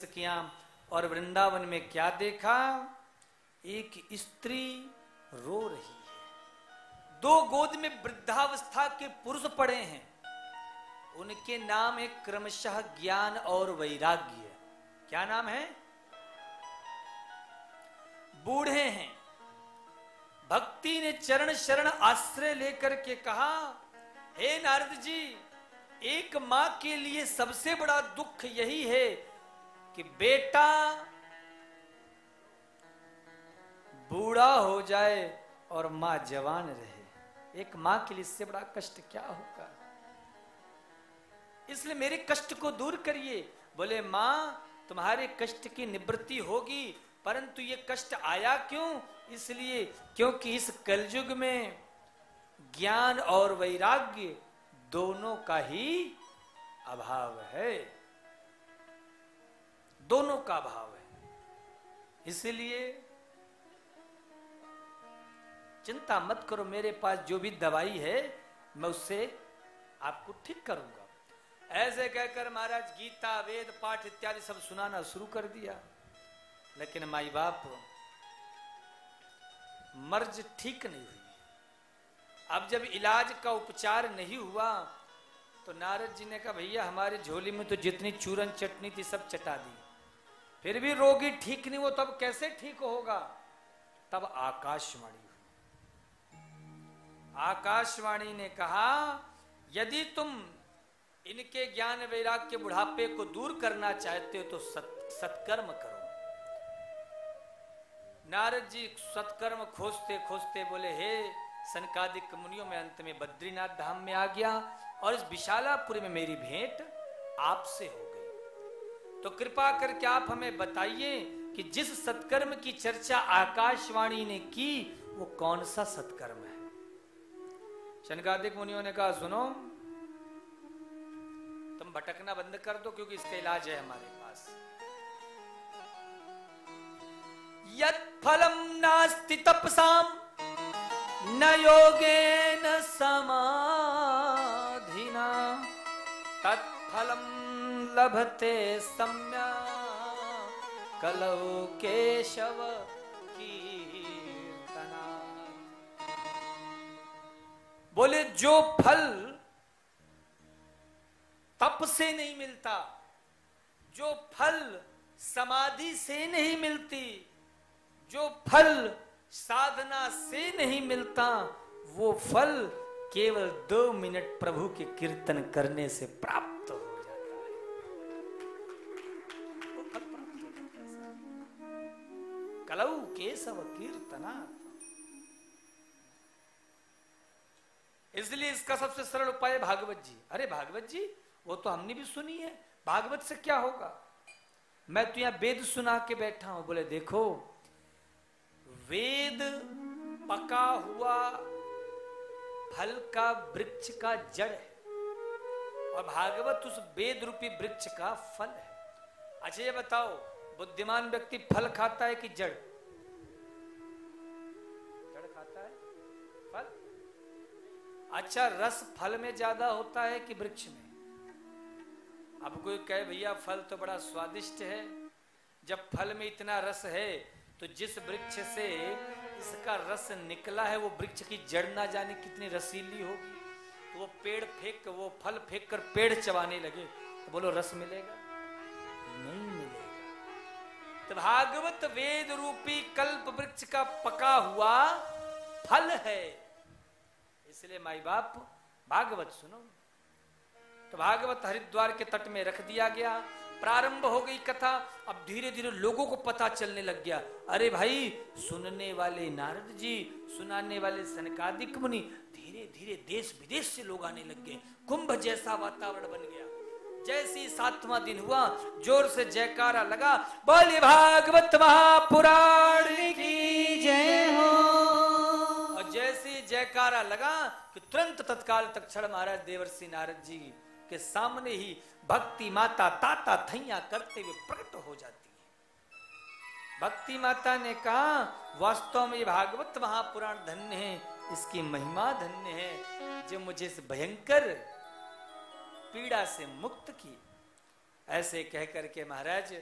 किया और वृंदावन में क्या देखा? एक स्त्री रो रही है। दो गोद में वृद्धावस्था के पुरुष पड़े हैं। उनके नाम है क्रमशः ज्ञान और वैराग्य। क्या नाम है? बूढ़े हैं। भक्ति ने चरण शरण आश्रय लेकर के कहा, हे नारद जी, एक मां के लिए सबसे बड़ा दुख यही है कि बेटा बूढ़ा हो जाए और मां जवान रहे। एक मां के लिए इससे बड़ा कष्ट क्या होगा? इसलिए मेरे कष्ट को दूर करिए। बोले, मां तुम्हारे कष्ट की निवृत्ति होगी, परंतु ये कष्ट आया क्यों? इसलिए क्योंकि इस कलयुग में ज्ञान और वैराग्य दोनों का ही अभाव है। दोनों का अभाव है। इसलिए चिंता मत करो, मेरे पास जो भी दवाई है मैं उससे आपको ठीक करूंगा। ऐसे कहकर महाराज गीता वेद पाठ इत्यादि सब सुनाना शुरू कर दिया। लेकिन माई बाप मर्ज ठीक नहीं हुई। अब जब इलाज का उपचार नहीं हुआ तो नारद जी ने कहा, भैया हमारी झोली में तो जितनी चूरन चटनी थी सब चटा दी, फिर भी रोगी ठीक नहीं हो, तब कैसे ठीक होगा? तब आकाशवाणी हुई। आकाशवाणी ने कहा, यदि तुम इनके ज्ञान वैराग्य के बुढ़ापे को दूर करना चाहते हो तो सत्कर्म करो। नारद जी सत्कर्म खोजते खोजते बोले, हे सनकादिक मुनियों में अंत में बद्रीनाथ धाम में आ गया और इस विशालापुरी में मेरी भेंट आपसे हो गई। तो कृपा करके आप हमें बताइए कि जिस सत्कर्म की चर्चा आकाशवाणी ने की वो कौन सा सत्कर्म है? सनकादिक मुनियों ने कहा, सुनो, तुम भटकना बंद कर दो, क्योंकि इसका इलाज है हमारे पास। यत् फलम नास्ति तपसाम न योगेन समाधिना तत्फलम लभते सम्यक् कलौ केशव कीर्तना। बोले, जो फल तप से नहीं मिलता, जो फल समाधि से नहीं मिलती, जो फल साधना से नहीं मिलता, वो फल केवल 2 मिनट प्रभु के कीर्तन करने से प्राप्त हो जाता है। वो फल प्राप्त हो जाता है। कलौ केशव कीर्तना। इसलिए इसका सबसे सरल उपाय है भागवत जी। अरे भागवत जी, वो तो हमने भी सुनी है, भागवत से क्या होगा? मैं तो यहां वेद सुना के बैठा हूं। बोले, देखो, वेद पका हुआ फल का वृक्ष का जड़ है और भागवत उस वेद रूपी वृक्ष का फल है। अच्छा ये बताओ, बुद्धिमान व्यक्ति फल खाता है कि जड़? जड़ खाता है, फल। अच्छा, रस फल में ज्यादा होता है कि वृक्ष में? अब कोई कहे, भैया फल तो बड़ा स्वादिष्ट है, जब फल में इतना रस है तो जिस वृक्ष से इसका रस निकला है वो वृक्ष की जड़ ना जाने कितनी रसीली होगी। तो वो पेड़ फेंक, वो फल फेंक कर पेड़ चबाने लगे तो बोलो रस मिलेगा? नहीं मिलेगा। तो भागवत वेद रूपी कल्प वृक्ष का पका हुआ फल है। इसलिए माई बाप भागवत सुनो। तो भागवत हरिद्वार के तट में रख दिया गया। प्रारंभ हो गई कथा। अब धीरे धीरे लोगों को पता चलने लग गया, अरे भाई, सुनने वाले नारद जी, सुनाने वाले सनकादिक मुनि, धीरे धीरे देश विदेश से लोग आने लग गए। कुंभ जैसा वातावरण बन गया। जैसे ही 7वां दिन हुआ, जोर से जयकारा लगा, बोले भागवत महापुराण की जय हो। और जैसे ही जयकारा लगा कि तुरंत तत्काल तक्षण महाराज देवर्षि नारद जी के सामने ही भक्ति माता ताता थैया करते हुए प्रकट हो जाती है। भक्ति माता ने कहा, वास्तव में भागवत महापुराण धन्य है, इसकी महिमा धन्य है, जो मुझे इस भयंकर पीड़ा से मुक्त की। ऐसे कह करके महाराज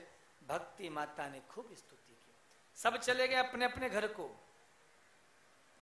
भक्ति माता ने खूब स्तुति की। सब चले गए अपने अपने घर को।